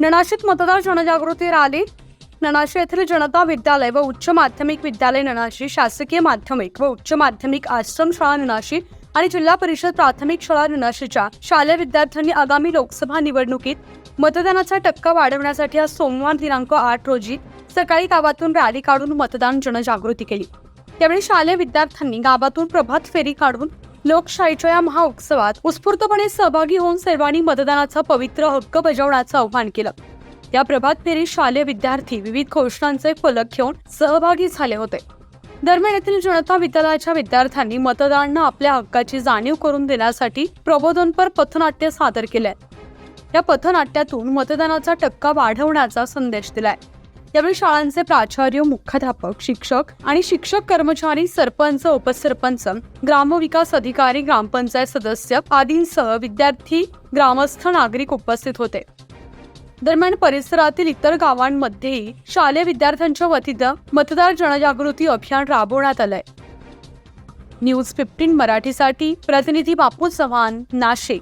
नणाशीत मतदार जनजागृती रॅली. नणाशी येथील जनता विद्यालय व उच्च माध्यमिक विद्यालय नणाशी, शासकीय माध्यमिक व उच्च माध्यमिक आश्रमशाळा नणाशी आणि जिल्हा परिषद प्राथमिक शाळा नणाशीच्या शालेय विद्यार्थ्यांनी आगामी लोकसभा निवडणुकीत मतदानाचा टक्का वाढवण्यासाठी आज सोमवार दिनांक 8 रोजी सकाळी गावातून रॅली काढून मतदान जनजागृती केली. त्यावेळी शालेय विद्यार्थ्यांनी गावातून प्रभात फेरी काढून लोकशाहीच्या या महाउत्सवात उत्स्फूर्तपणे सहभागी होऊन सर्वांनी मतदानाचा पवित्र हक्क बजावण्याचं आवाहन केलं. या प्रभात फेरीत शालेय विद्यार्थी विविध घोषणांचे फलक घेऊन सहभागी झाले होते. दरम्यान येथील जनता विद्यालयाच्या विद्यार्थ्यांनी मतदारांना आपल्या हक्काची जाणीव करून देण्यासाठी प्रबोधनपर पथनाट्य सादर केले. या पथनाट्यातून मतदानाचा टक्का वाढवण्याचा संदेश दिलाय. यावेळी शाळांचे प्राचार्य, मुख्याध्यापक, शिक्षक आणि शिक्षक कर्मचारी, सरपंच, उपसरपंच, ग्रामविकास अधिकारी, ग्रामपंचायत सदस्य आदींसह विद्यार्थी, ग्रामस्थ, नागरिक उपस्थित होते. दरम्यान परिसरातील इतर गावांमध्येही शालेय विद्यार्थ्यांच्या वतीनं मतदार जनजागृती अभियान राबवण्यात आलंय. न्यूज 15 मराठीसाठी प्रतिनिधी बापू चव्हाण, नाशिक.